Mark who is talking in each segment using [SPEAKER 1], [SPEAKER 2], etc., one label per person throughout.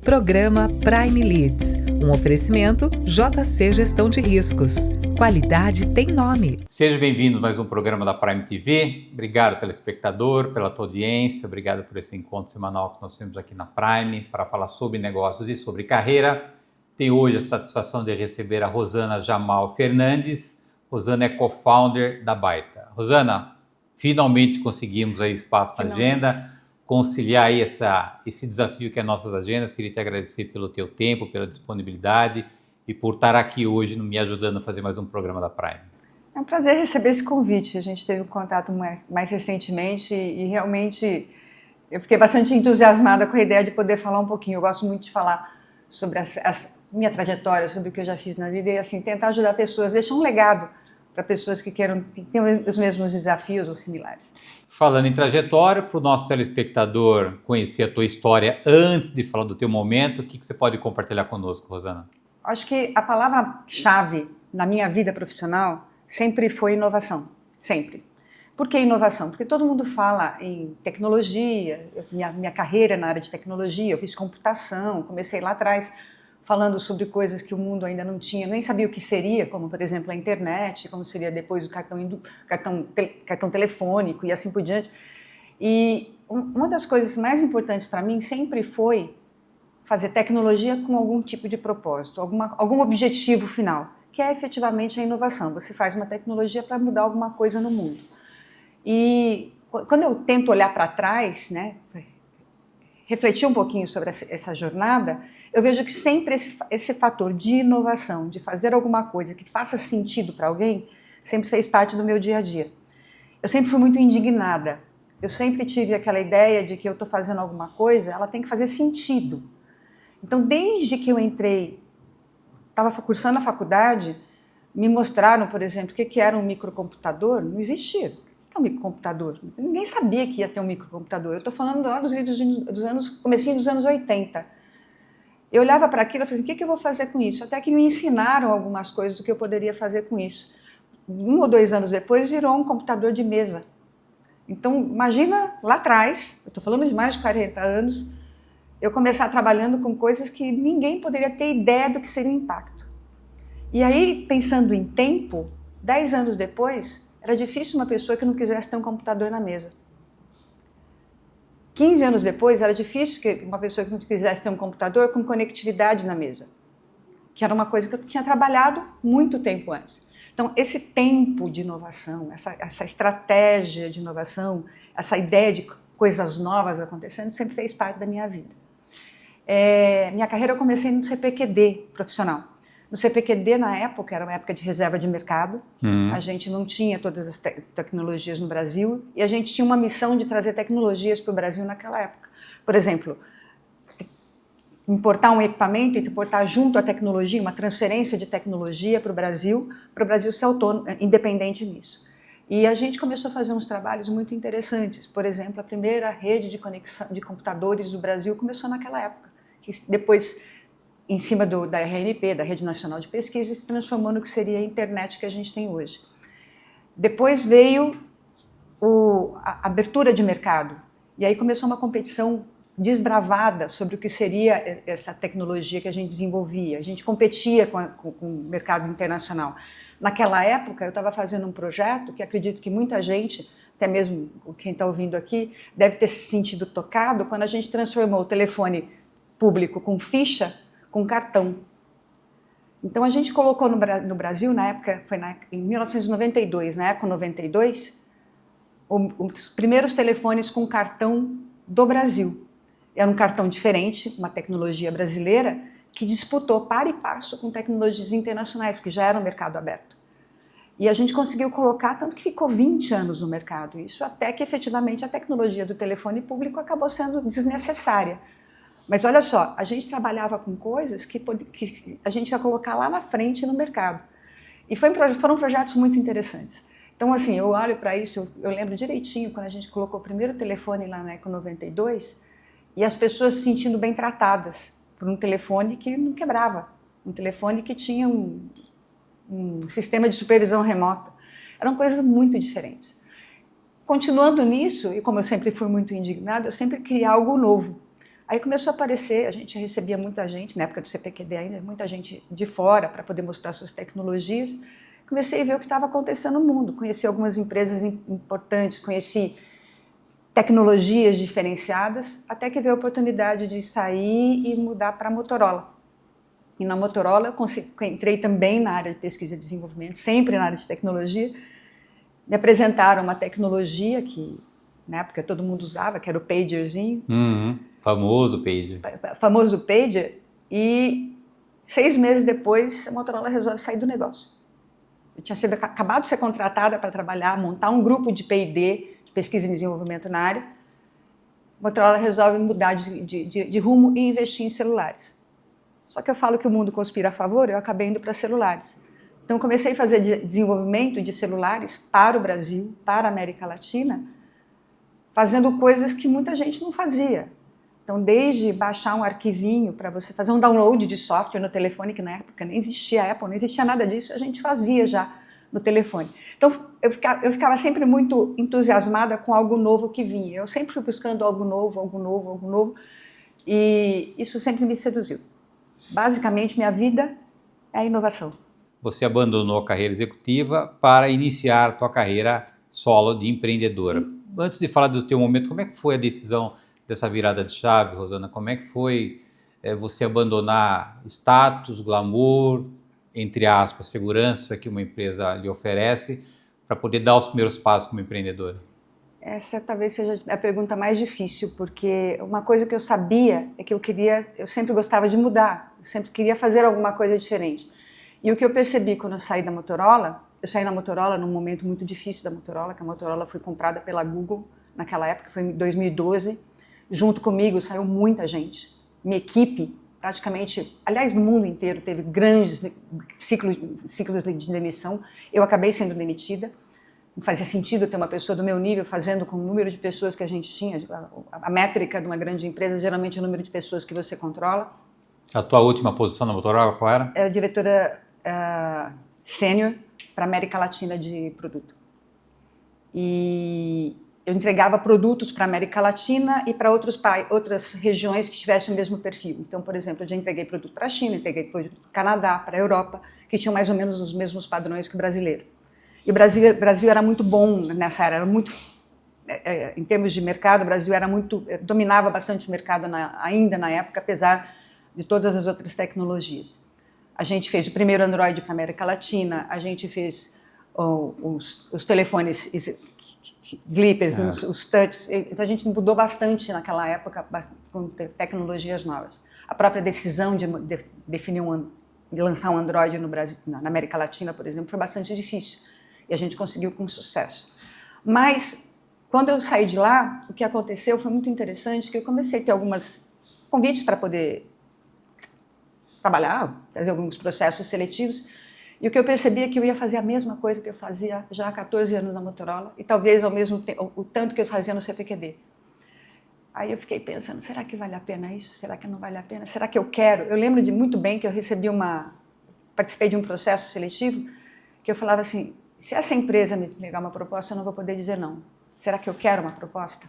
[SPEAKER 1] Programa Prime Leads, um oferecimento JC Gestão de Riscos. Qualidade tem nome.
[SPEAKER 2] Seja bem-vindo a mais um programa da Prime TV. Obrigado, telespectador, pela tua audiência. Obrigado por esse encontro semanal que nós temos aqui na Prime para falar sobre negócios e sobre carreira. Tenho hoje a satisfação de receber a Rosana Jamal Fernandes. Rosana é co-founder da Baita. Rosana, finalmente conseguimos aí espaço na agenda, conciliar aí esse desafio que é nossas agendas. Queria te agradecer pelo teu tempo, pela disponibilidade e por estar aqui hoje me ajudando a fazer mais um programa da Prime.
[SPEAKER 3] É um prazer receber esse convite. A gente teve um contato mais recentemente e realmente eu fiquei bastante entusiasmada com a ideia de poder falar um pouquinho. Eu gosto muito de falar sobre a minha trajetória, sobre o que eu já fiz na vida e assim, tentar ajudar pessoas, deixar um legado para pessoas que tenham os mesmos desafios ou similares.
[SPEAKER 2] Falando em trajetória, para o nosso telespectador conhecer a tua história antes de falar do teu momento, o que você pode compartilhar conosco, Rosana?
[SPEAKER 3] Acho que a palavra-chave na minha vida profissional sempre foi inovação, sempre. Por que inovação? Porque todo mundo fala em tecnologia, minha carreira é na área de tecnologia, eu fiz computação, comecei lá atrás falando sobre coisas que o mundo ainda não tinha, nem sabia o que seria, como por exemplo a internet, como seria depois o cartão telefônico e assim por diante. E uma das coisas mais importantes para mim sempre foi fazer tecnologia com algum tipo de propósito, algum objetivo final, que é efetivamente a inovação. Você faz uma tecnologia para mudar alguma coisa no mundo. E quando eu tento olhar para trás, né, refletir um pouquinho sobre essa jornada, eu vejo que sempre esse fator de inovação, de fazer alguma coisa que faça sentido para alguém, sempre fez parte do meu dia a dia. Eu sempre fui muito indignada. Eu sempre tive aquela ideia de que eu estou fazendo alguma coisa, ela tem que fazer sentido. Então, desde que eu entrei, estava cursando a faculdade, me mostraram, por exemplo, o que era um microcomputador. Não existia. O que é um microcomputador? Ninguém sabia que ia ter um microcomputador. Eu estou falando lá dos vídeos comecinho dos anos 80. Eu olhava para aquilo e falei, o que eu vou fazer com isso? Até que me ensinaram algumas coisas do que eu poderia fazer com isso. 1 ou 2 anos depois, virou um computador de mesa. Então, imagina lá atrás, eu estou falando de mais de 40 anos, eu começar trabalhando com coisas que ninguém poderia ter ideia do que seria o impacto. E aí, pensando em tempo, 10 anos depois, era difícil uma pessoa que não quisesse ter um computador na mesa. 15 anos depois, era difícil que uma pessoa que não quisesse ter um computador com conectividade na mesa, que era uma coisa que eu tinha trabalhado muito tempo antes. Então, esse tempo de inovação, essa estratégia de inovação, essa ideia de coisas novas acontecendo, sempre fez parte da minha vida. Minha carreira eu comecei no CPQD profissional. No CPQD, na época, era uma época de reserva de mercado, a gente não tinha todas as tecnologias no Brasil e a gente tinha uma missão de trazer tecnologias para o Brasil naquela época. Por exemplo, importar um equipamento e importar junto a tecnologia, uma transferência de tecnologia para o Brasil ser autônomo, independente nisso. E a gente começou a fazer uns trabalhos muito interessantes. Por exemplo, a primeira rede de conexão de computadores do Brasil começou naquela época, que depois, em cima da RNP, da Rede Nacional de Pesquisa, se transformou no que seria a internet que a gente tem hoje. Depois veio a abertura de mercado, e aí começou uma competição desbravada sobre o que seria essa tecnologia que a gente desenvolvia. A gente competia com o mercado internacional. Naquela época, eu estava fazendo um projeto que acredito que muita gente, até mesmo quem está ouvindo aqui, deve ter se sentido tocado quando a gente transformou o telefone público com ficha com cartão. Então a gente colocou no Brasil, na época, foi em 1992, na Eco 92, os primeiros telefones com cartão do Brasil. Era um cartão diferente, uma tecnologia brasileira, que disputou par e passo com tecnologias internacionais, porque já era um mercado aberto. E a gente conseguiu colocar, tanto que ficou 20 anos no mercado, isso até que efetivamente a tecnologia do telefone público acabou sendo desnecessária. Mas olha só, a gente trabalhava com coisas que a gente ia colocar lá na frente no mercado. E foram projetos muito interessantes. Então, assim, eu olho para isso, eu lembro direitinho quando a gente colocou o primeiro telefone lá na Eco 92 e as pessoas se sentindo bem tratadas por um telefone que não quebrava, um telefone que tinha um sistema de supervisão remota. Eram coisas muito diferentes. Continuando nisso, e como eu sempre fui muito indignada, eu sempre queria algo novo. Aí começou a aparecer, a gente recebia muita gente, na época do CPQD ainda, muita gente de fora para poder mostrar suas tecnologias. Comecei a ver o que estava acontecendo no mundo, conheci algumas empresas importantes, conheci tecnologias diferenciadas, até que veio a oportunidade de sair e mudar para a Motorola. E na Motorola eu entrei também na área de pesquisa e desenvolvimento, sempre na área de tecnologia. Me apresentaram uma tecnologia que na época todo mundo usava, que era o pagerzinho.
[SPEAKER 2] Famoso pager.
[SPEAKER 3] Famoso pager. E 6 meses depois a Motorola resolve sair do negócio. Eu tinha acabado de ser contratada para trabalhar, montar um grupo de P&D, de pesquisa e desenvolvimento na área. A Motorola resolve mudar de rumo e investir em celulares. Só que eu falo que o mundo conspira a favor, eu acabei indo para celulares. Então, comecei a fazer desenvolvimento de celulares para o Brasil, para a América Latina, fazendo coisas que muita gente não fazia. Então, desde baixar um arquivinho para você fazer um download de software no telefone, que na época nem existia Apple, não existia nada disso, a gente fazia já no telefone. Então, eu ficava sempre muito entusiasmada com algo novo que vinha. Eu sempre fui buscando algo novo, e isso sempre me seduziu. Basicamente, minha vida é a inovação.
[SPEAKER 2] Você abandonou a carreira executiva para iniciar a tua carreira solo de empreendedora. Antes de falar do teu momento, como é que foi a decisão dessa virada de chave, Rosana? Como é que foi você abandonar status, glamour, entre aspas, segurança que uma empresa lhe oferece para poder dar os primeiros passos como empreendedora?
[SPEAKER 3] Essa talvez seja a pergunta mais difícil, porque uma coisa que eu sabia é que eu sempre gostava de mudar, eu sempre queria fazer alguma coisa diferente. E o que eu percebi quando eu saí da Motorola, num momento muito difícil da Motorola, que a Motorola foi comprada pela Google naquela época, foi em 2012. Junto comigo saiu muita gente. Minha equipe, praticamente, aliás, no mundo inteiro, teve grandes ciclos de demissão. Eu acabei sendo demitida. Não fazia sentido ter uma pessoa do meu nível fazendo com o número de pessoas que a gente tinha. A métrica de uma grande empresa, geralmente, é o número de pessoas que você controla. A
[SPEAKER 2] tua última posição na Motorola, qual era?
[SPEAKER 3] Era diretora sênior para a América Latina de produto. E eu entregava produtos para a América Latina e para outras regiões que tivessem o mesmo perfil. Então, por exemplo, eu já entreguei produto para a China, entreguei produto para o Canadá, para a Europa, que tinham mais ou menos os mesmos padrões que o brasileiro. E o Brasil era muito bom nessa área, era muito, em termos de mercado, o Brasil dominava bastante o mercado ainda na época, apesar de todas as outras tecnologias. A gente fez o primeiro Android para a América Latina, a gente fez os telefones sleepers, os touchs, então a gente mudou bastante naquela época com tecnologias novas. A própria decisão de definir de lançar um Android no Brasil, na América Latina, por exemplo, foi bastante difícil. E a gente conseguiu com sucesso. Mas, quando eu saí de lá, o que aconteceu foi muito interessante, que eu comecei a ter alguns convites para poder trabalhar, fazer alguns processos seletivos, e o que eu percebi é que eu ia fazer a mesma coisa que eu fazia já há 14 anos na Motorola, e talvez ao mesmo tempo, o tanto que eu fazia no CPQD. Aí eu fiquei pensando, será que vale a pena isso? Será que não vale a pena? Será que eu quero? Eu lembro muito bem que eu participei de um processo seletivo, que eu falava assim, se essa empresa me pegar uma proposta, eu não vou poder dizer não. Será que eu quero uma proposta?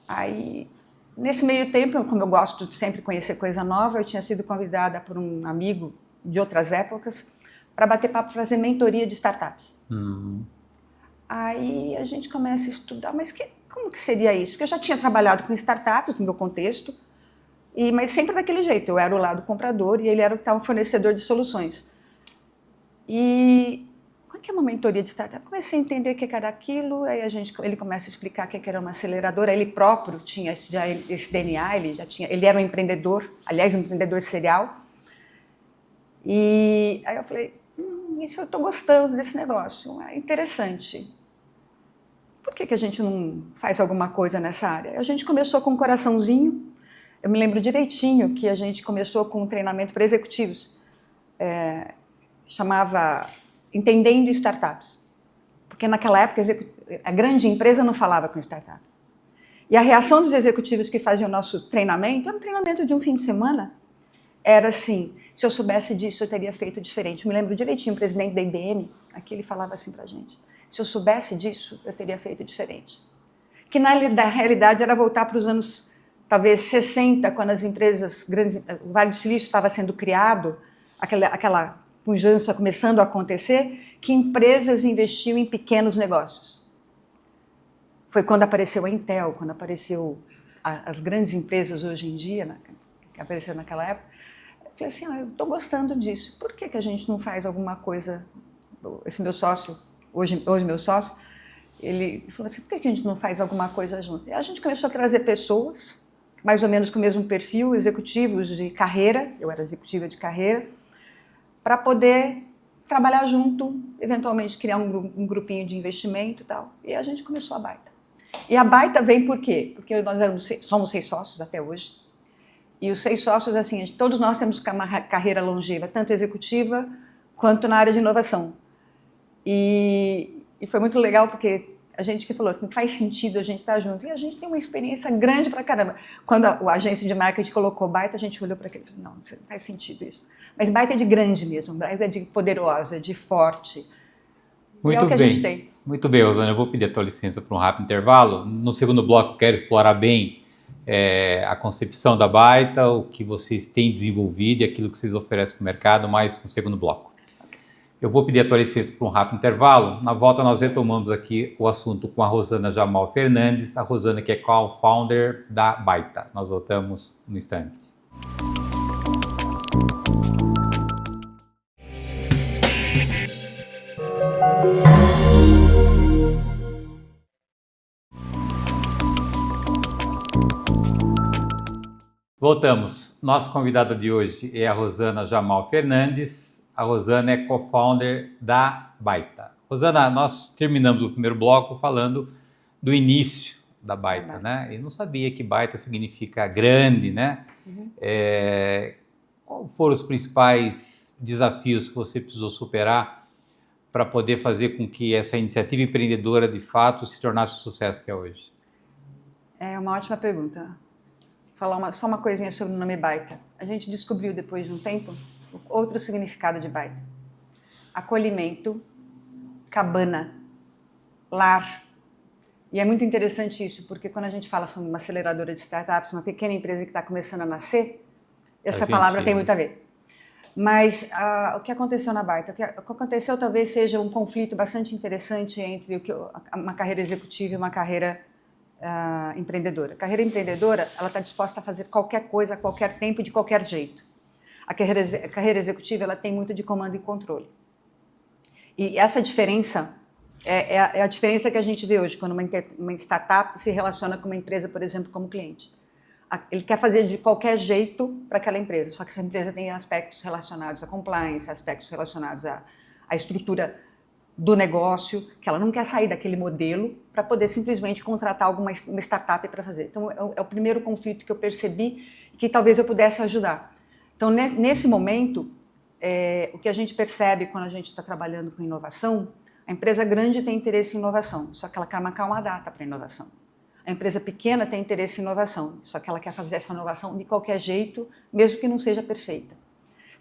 [SPEAKER 3] Aí, nesse meio tempo, como eu gosto de sempre conhecer coisa nova, eu tinha sido convidada por um amigo de outras épocas para bater papo, fazer mentoria de startups. Aí a gente começa a estudar, mas como que seria isso? Porque eu já tinha trabalhado com startups no meu contexto, mas sempre daquele jeito. Eu era o lado comprador e ele era o fornecedor de soluções. E o que é uma mentoria de startup? Comecei a entender o que era aquilo, aí ele começa a explicar o que era uma aceleradora, ele próprio tinha esse DNA, ele era um empreendedor, aliás, um empreendedor serial. E aí eu falei, isso eu estou gostando desse negócio, é interessante. Por que a gente não faz alguma coisa nessa área? A gente começou com um coraçãozinho, eu me lembro direitinho que a gente começou com um treinamento para executivos, chamava Entendendo Startups, porque naquela época a grande empresa não falava com startup. E a reação dos executivos que faziam o nosso treinamento, era um treinamento de um fim de semana, era assim, se eu soubesse disso eu teria feito diferente. Eu me lembro direitinho, o presidente da IBM, aqui ele falava assim pra gente, se eu soubesse disso eu teria feito diferente. Que na realidade era voltar para os anos talvez 60, quando as empresas grandes, o Vale do Silício estava sendo criado, aquela pujança começando a acontecer, que empresas investiam em pequenos negócios. Foi quando apareceu a Intel, quando apareceu as grandes empresas hoje em dia, que apareceram naquela época. Eu falei assim, eu estou gostando disso, por que a gente não faz alguma coisa? Esse meu sócio, hoje meu sócio, ele falou assim, por que a gente não faz alguma coisa junto? E a gente começou a trazer pessoas, mais ou menos com o mesmo perfil, executivos de carreira, eu era executiva de carreira, para poder trabalhar junto, eventualmente criar um grupinho de investimento e tal. E a gente começou a Baita. E a Baita vem por quê? Porque nós somos 6 sócios até hoje. E os 6 sócios, assim, todos nós temos uma carreira longeva, tanto executiva quanto na área de inovação. E foi muito legal porque a gente que falou assim, faz sentido a gente estar junto. E a gente tem uma experiência grande pra caramba. Quando a agência de marketing colocou Baita, a gente olhou para aquilo e falou, não, não faz sentido isso. Mas Baita é de grande mesmo, Baita é de poderosa, de forte.
[SPEAKER 2] Muito
[SPEAKER 3] é o que
[SPEAKER 2] bem.
[SPEAKER 3] a gente tem.
[SPEAKER 2] Muito bem, Rosana, eu vou pedir a tua licença para um rápido intervalo. No segundo bloco, eu quero explorar bem a concepção da Baita, o que vocês têm desenvolvido e aquilo que vocês oferecem para o mercado, mais no segundo bloco. Eu vou pedir a tua licença para um rápido intervalo. Na volta, nós retomamos aqui o assunto com a Rosana Jamal Fernandes, a Rosana que é co-founder da Baita. Nós voltamos no instante. Voltamos. Nossa convidada de hoje é a Rosana Jamal Fernandes. A Rosana é co-founder da Baita. Rosana, nós terminamos o primeiro bloco falando do início da Baita, né? Eu não sabia que Baita significa grande, né? Uhum. Quais foram os principais desafios que você precisou superar para poder fazer com que essa iniciativa empreendedora, de fato, se tornasse o sucesso que é hoje?
[SPEAKER 3] É uma ótima pergunta. Falar só uma coisinha sobre o nome Baita. A gente descobriu depois de um tempo outro significado de Baita. Acolhimento, cabana, lar. E é muito interessante isso, porque quando a gente fala sobre uma aceleradora de startups, uma pequena empresa que está começando a nascer, essa palavra tem muito a ver. Mas o que aconteceu na Baita? O que aconteceu talvez seja um conflito bastante interessante entre uma carreira executiva e uma carreira empreendedora. A carreira empreendedora, ela está disposta a fazer qualquer coisa, a qualquer tempo e de qualquer jeito. A carreira executiva, ela tem muito de comando e controle. E essa diferença é a diferença que a gente vê hoje quando uma startup se relaciona com uma empresa, por exemplo, como cliente. Ele quer fazer de qualquer jeito para aquela empresa, só que essa empresa tem aspectos relacionados à compliance, aspectos relacionados à estrutura do negócio, que ela não quer sair daquele modelo para poder simplesmente contratar uma startup para fazer. Então, é o primeiro conflito que eu percebi que talvez eu pudesse ajudar. Então, nesse momento, o que a gente percebe quando a gente está trabalhando com inovação, a empresa grande tem interesse em inovação, só que ela quer marcar uma data para inovação. A empresa pequena tem interesse em inovação, só que ela quer fazer essa inovação de qualquer jeito, mesmo que não seja perfeita.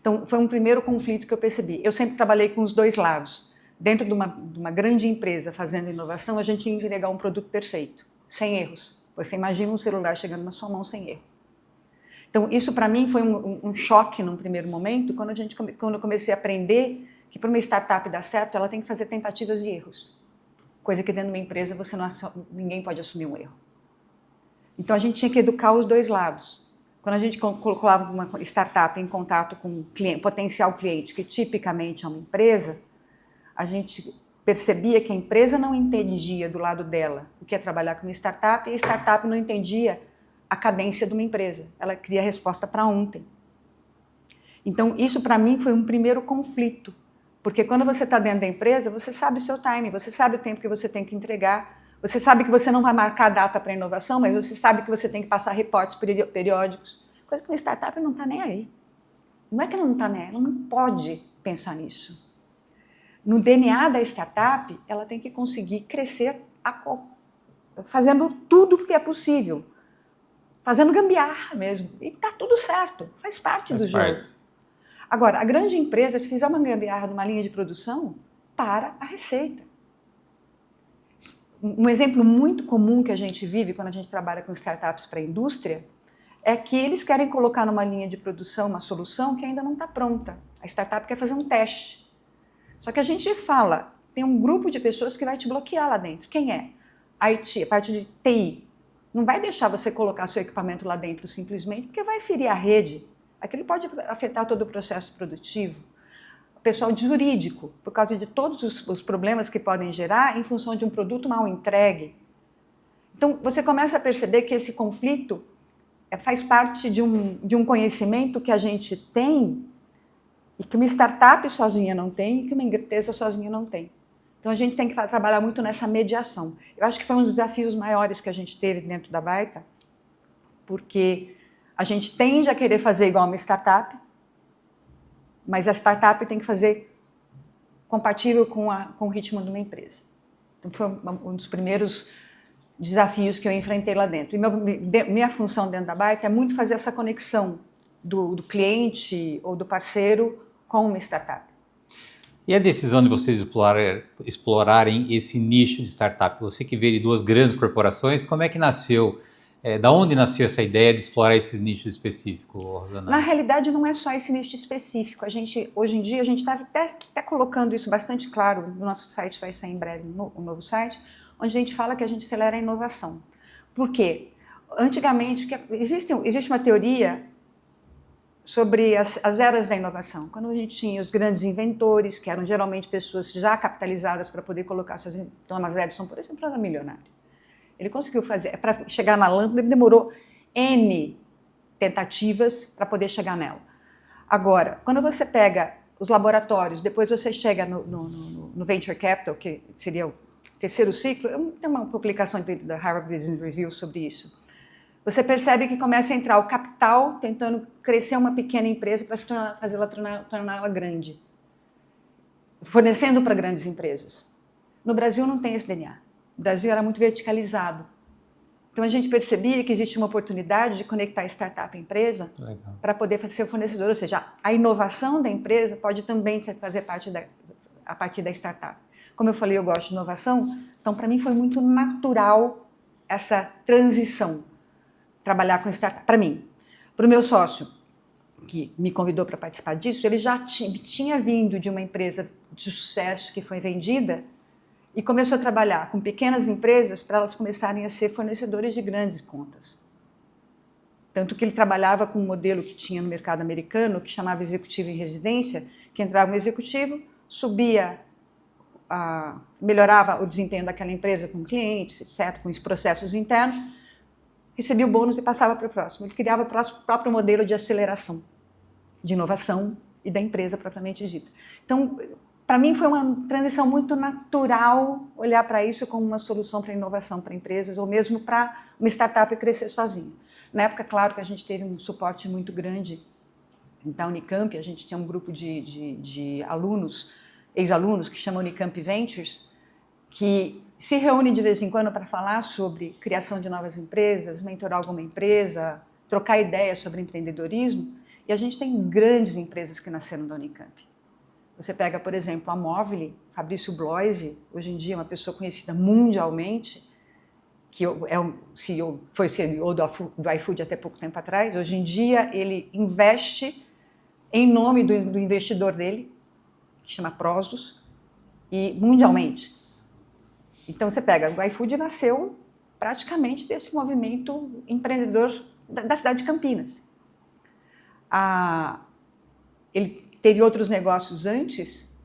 [SPEAKER 3] Então, foi um primeiro conflito que eu percebi. Eu sempre trabalhei com os dois lados. Dentro de uma grande empresa fazendo inovação, a gente tinha que entregar um produto perfeito, sem erros. Você imagina um celular chegando na sua mão sem erro. Então, isso para mim foi um choque num primeiro momento, quando eu comecei a aprender que para uma startup dar certo, ela tem que fazer tentativas e erros. Coisa que dentro de uma empresa ninguém pode assumir um erro. Então, a gente tinha que educar os dois lados. Quando a gente colocava uma startup em contato com um potencial cliente, que tipicamente é uma empresa, a gente percebia que a empresa não entendia do lado dela o que é trabalhar com uma startup e a startup não entendia a cadência de uma empresa. Ela queria a resposta para ontem. Então, isso para mim foi um primeiro conflito, porque quando você está dentro da empresa, você sabe o seu timing, você sabe o tempo que você tem que entregar, você sabe que você não vai marcar data para inovação, mas você sabe que você tem que passar reportes periódicos, coisa que uma startup não está nem aí. Não é que ela não está nem aí, ela não pode pensar nisso. No DNA da startup, ela tem que conseguir crescer fazendo tudo o que é possível, fazendo gambiarra mesmo, e está tudo certo, faz parte do jogo. Agora, a grande empresa, se fizer uma gambiarra numa linha de produção, para a receita. Um exemplo muito comum que a gente vive quando a gente trabalha com startups para a indústria é que eles querem colocar numa linha de produção uma solução que ainda não está pronta. A startup quer fazer um teste. Só que a gente fala, tem um grupo de pessoas que vai te bloquear lá dentro. Quem é? A IT, a parte de TI. Não vai deixar você colocar seu equipamento lá dentro simplesmente, porque vai ferir a rede. Aquilo pode afetar todo o processo produtivo. O pessoal jurídico, por causa de todos os problemas que podem gerar em função de um produto mal entregue. Então, você começa a perceber que esse conflito faz parte de um conhecimento que a gente tem e que uma startup sozinha não tem e que uma empresa sozinha não tem. Então, a gente tem que trabalhar muito nessa mediação. Eu acho que foi um dos desafios maiores que a gente teve dentro da Baita, porque a gente tende a querer fazer igual uma startup, mas a startup tem que fazer compatível com o ritmo de uma empresa. Então, foi um dos primeiros desafios que eu enfrentei lá dentro. E minha função dentro da Baita é muito fazer essa conexão do cliente ou do parceiro com uma startup.
[SPEAKER 2] E a decisão de vocês explorarem esse nicho de startup? Você que veio de 2 grandes corporações, como é que nasceu? Da onde nasceu essa ideia de explorar esses nichos específicos, Rosana?
[SPEAKER 3] Na realidade, não é só esse nicho específico. Hoje em dia, a gente está até colocando isso bastante claro. No nosso site vai sair em breve um novo site, onde a gente fala que a gente acelera a inovação. Por quê? Antigamente, existe uma teoria sobre as eras da inovação. Quando a gente tinha os grandes inventores, que eram geralmente pessoas já capitalizadas para poder colocar suas... Thomas Edison, por exemplo, era milionário. Ele conseguiu fazer, para chegar na lâmpada, ele demorou N tentativas para poder chegar nela. Agora, quando você pega os laboratórios, depois você chega no Venture Capital, que seria o terceiro ciclo, tem uma publicação da Harvard Business Review sobre isso. Você percebe que começa a entrar o capital tentando crescer uma pequena empresa para fazê-la torná-la grande, fornecendo para grandes empresas. No Brasil não tem esse DNA. O Brasil era muito verticalizado. Então a gente percebia que existe uma oportunidade de conectar startup à empresa para poder ser fornecedor, ou seja, a inovação da empresa pode também fazer parte a partir da startup. Como eu falei, eu gosto de inovação, então para mim foi muito natural essa transição, trabalhar com startup. Para mim, para o meu sócio, que me convidou para participar disso, ele já tinha vindo de uma empresa de sucesso que foi vendida e começou a trabalhar com pequenas empresas para elas começarem a ser fornecedores de grandes contas. Tanto que ele trabalhava com um modelo que tinha no mercado americano, que chamava executivo em residência, que entrava um executivo, subia, melhorava o desempenho daquela empresa com clientes, etc., com os processos internos, recebia o bônus e passava para o próximo. Ele criava o próprio modelo de aceleração, de inovação e da empresa propriamente dita. Então, para mim foi uma transição muito natural olhar para isso como uma solução para inovação para empresas ou mesmo para uma startup crescer sozinha. Na época, claro que a gente teve um suporte muito grande da Unicamp, a gente tinha um grupo de alunos, ex-alunos, que chama Unicamp Ventures, que se reúne de vez em quando para falar sobre criação de novas empresas, mentorar alguma empresa, trocar ideias sobre empreendedorismo, e a gente tem grandes empresas que nasceram da Unicamp. Você pega, por exemplo, a Movile, Fabrício Bloise, hoje em dia uma pessoa conhecida mundialmente, que foi CEO do iFood até pouco tempo atrás. Hoje em dia ele investe em nome do investidor dele, que chama Prosus, e mundialmente. Então você pega, o iFood nasceu praticamente desse movimento empreendedor da cidade de Campinas. Ele teve outros negócios antes,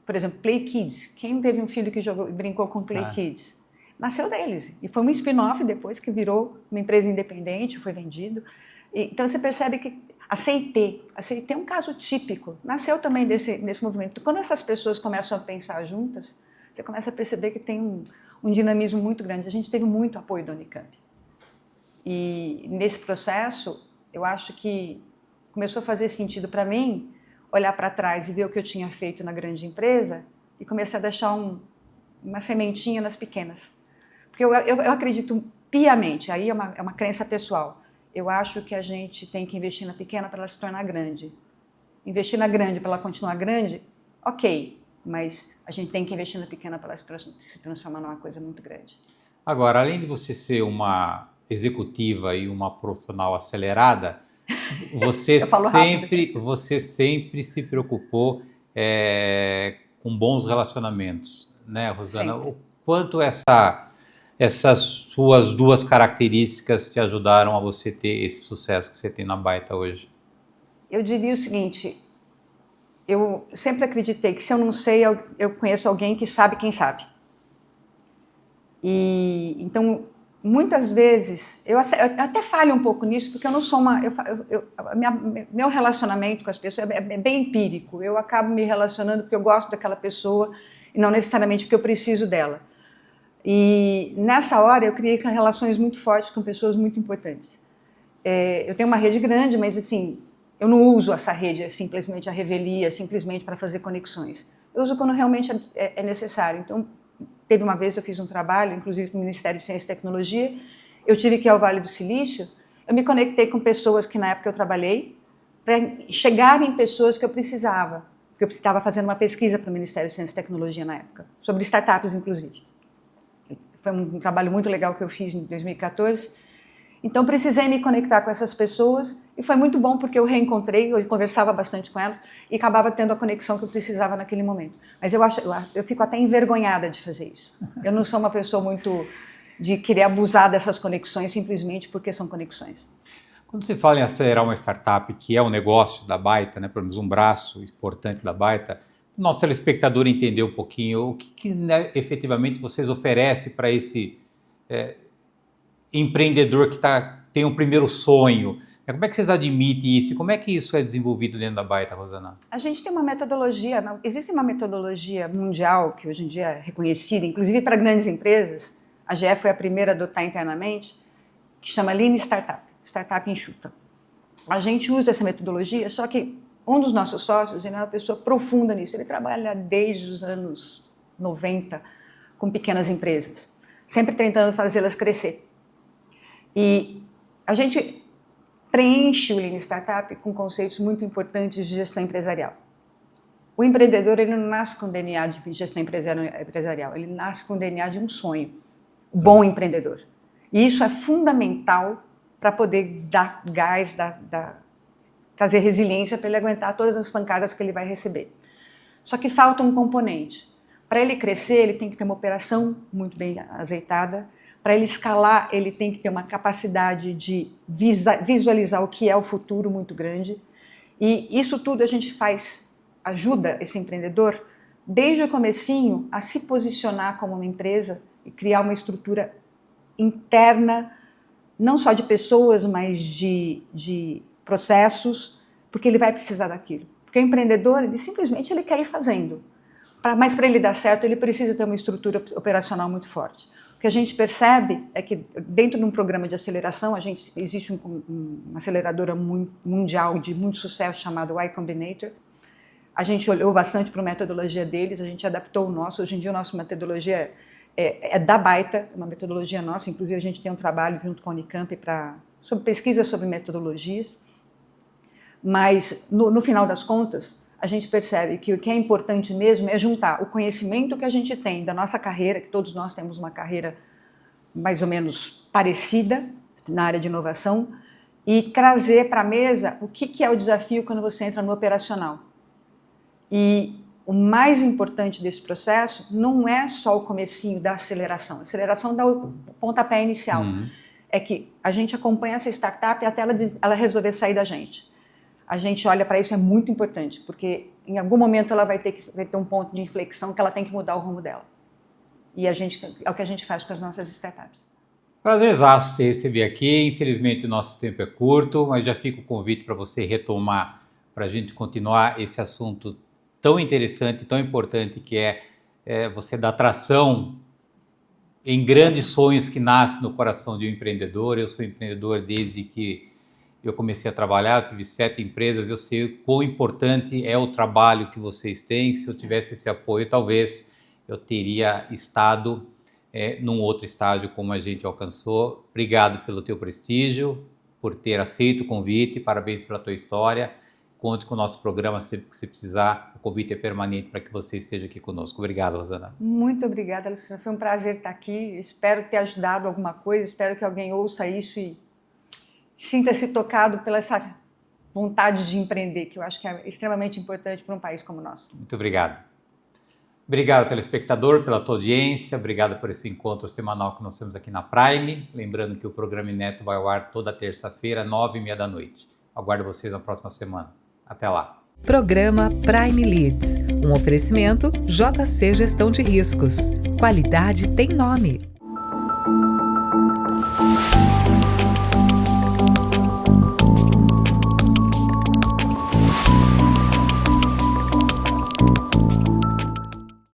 [SPEAKER 3] por exemplo, Play Kids. Quem teve um filho que brincou com Play Kids? Nasceu deles. E foi um spin-off depois que virou uma empresa independente, foi vendido. Então você percebe que a CIT é um caso típico, nasceu também desse movimento. Quando essas pessoas começam a pensar juntas, você começa a perceber que tem um dinamismo muito grande. A gente teve muito apoio da Unicamp. E nesse processo, eu acho que começou a fazer sentido para mim olhar para trás e ver o que eu tinha feito na grande empresa e começar a deixar uma sementinha nas pequenas. Porque eu acredito piamente, aí é uma crença pessoal, eu acho que a gente tem que investir na pequena para ela se tornar grande. Investir na grande para ela continuar grande, ok, mas a gente tem que investir na pequena para ela se transformar numa coisa muito grande.
[SPEAKER 2] Agora, além de você ser uma executiva e uma profissional acelerada, você sempre se preocupou com bons relacionamentos, né, Rosana?
[SPEAKER 3] Sempre.
[SPEAKER 2] O quanto essas suas duas características te ajudaram a você ter esse sucesso que você tem na Baita hoje?
[SPEAKER 3] Eu diria o seguinte, eu sempre acreditei que se eu não sei, eu conheço alguém que sabe quem sabe. E então, muitas vezes, eu até falho um pouco nisso, porque eu não sou meu relacionamento com as pessoas é bem empírico. Eu acabo me relacionando porque eu gosto daquela pessoa e não necessariamente porque eu preciso dela. E nessa hora eu criei relações muito fortes com pessoas muito importantes. Eu tenho uma rede grande, mas assim, eu não uso essa rede simplesmente à revelia, simplesmente para fazer conexões. Eu uso quando realmente é necessário. Então, teve uma vez eu fiz um trabalho, inclusive no Ministério de Ciência e Tecnologia, eu tive que ir ao Vale do Silício, eu me conectei com pessoas que na época eu trabalhei, para chegar em pessoas que eu precisava, porque eu estava fazendo uma pesquisa para o Ministério de Ciência e Tecnologia na época, sobre startups inclusive. Foi um trabalho muito legal que eu fiz em 2014, então precisei me conectar com essas pessoas e foi muito bom porque eu reencontrei, eu conversava bastante com elas e acabava tendo a conexão que eu precisava naquele momento. Mas eu fico até envergonhada de fazer isso. Eu não sou uma pessoa muito de querer abusar dessas conexões simplesmente porque são conexões.
[SPEAKER 2] Quando se fala em acelerar uma startup, que é um negócio da Baita, né, pelo menos um braço importante da Baita, o nosso telespectador entender um pouquinho o que né, efetivamente vocês oferecem para esse empreendedor que tem um primeiro sonho. Como é que vocês admitem isso? Como é que isso é desenvolvido dentro da Baita, Rosana?
[SPEAKER 3] A gente tem uma metodologia, existe uma metodologia mundial que hoje em dia é reconhecida, inclusive para grandes empresas, a GE foi a primeira a adotar internamente, que chama Lean Startup, Startup enxuta. A gente usa essa metodologia, só que um dos nossos sócios ele é uma pessoa profunda nisso, ele trabalha desde os anos 90 com pequenas empresas, sempre tentando fazê-las crescer. E a gente preenche o Lean Startup com conceitos muito importantes de gestão empresarial. O empreendedor ele não nasce com DNA de gestão empresarial, ele nasce com DNA de um sonho. Bom empreendedor. E isso é fundamental para poder dar gás, trazer resiliência para ele aguentar todas as pancadas que ele vai receber. Só que falta um componente. Para ele crescer, ele tem que ter uma operação muito bem azeitada. Para ele escalar, ele tem que ter uma capacidade de visualizar o que é o futuro muito grande. E isso tudo a gente ajuda esse empreendedor, desde o comecinho, a se posicionar como uma empresa e criar uma estrutura interna, não só de pessoas, mas de processos, porque ele vai precisar daquilo. Porque o empreendedor, ele simplesmente quer ir fazendo. Mas para ele dar certo, ele precisa ter uma estrutura operacional muito forte. O que a gente percebe é que dentro de um programa de aceleração, existe uma aceleradora mundial de muito sucesso chamada Y Combinator. A gente olhou bastante para a metodologia deles, a gente adaptou o nosso. Hoje em dia a nossa metodologia é da Baita, uma metodologia nossa. Inclusive a gente tem um trabalho junto com a Unicamp sobre pesquisa sobre metodologias. Mas no final das contas, a gente percebe que o que é importante mesmo é juntar o conhecimento que a gente tem da nossa carreira, que todos nós temos uma carreira mais ou menos parecida na área de inovação, e trazer para a mesa o que é o desafio quando você entra no operacional. E o mais importante desse processo não é só o comecinho da aceleração. A aceleração dá o pontapé inicial. É que a gente acompanha essa startup até ela resolver sair da gente. A gente olha para isso, é muito importante, porque em algum momento ela vai ter um ponto de inflexão que ela tem que mudar o rumo dela. E é o que a gente faz com as nossas startups.
[SPEAKER 2] Prazerzaço te receber aqui. Infelizmente o nosso tempo é curto, mas já fica o convite para você retomar, para a gente continuar esse assunto tão interessante, tão importante, que é você dar tração em grandes sonhos que nascem no coração de um empreendedor. Eu sou empreendedor desde que eu comecei a trabalhar, eu tive 7 empresas, eu sei o quão importante é o trabalho que vocês têm. Se eu tivesse esse apoio, talvez eu teria estado num outro estágio como a gente alcançou. Obrigado pelo teu prestígio, por ter aceito o convite, parabéns pela tua história. conte com o nosso programa sempre que você precisar. O convite é permanente para que você esteja aqui conosco. Obrigado, Rosana.
[SPEAKER 3] Muito obrigada, Luciana. Foi um prazer estar aqui. Espero ter ajudado alguma coisa. Espero que alguém ouça isso e sinta-se tocado pela essa vontade de empreender, que eu acho que é extremamente importante para um país como o nosso.
[SPEAKER 2] Muito obrigado. Obrigado, telespectador, pela tua audiência. Obrigado por esse encontro semanal que nós temos aqui na Prime. Lembrando que o programa Inédito vai ao ar toda terça-feira, 9h30 da noite. Aguardo vocês na próxima semana. Até lá.
[SPEAKER 1] Programa Prime Leads, um oferecimento JC Gestão de Riscos. Qualidade tem nome.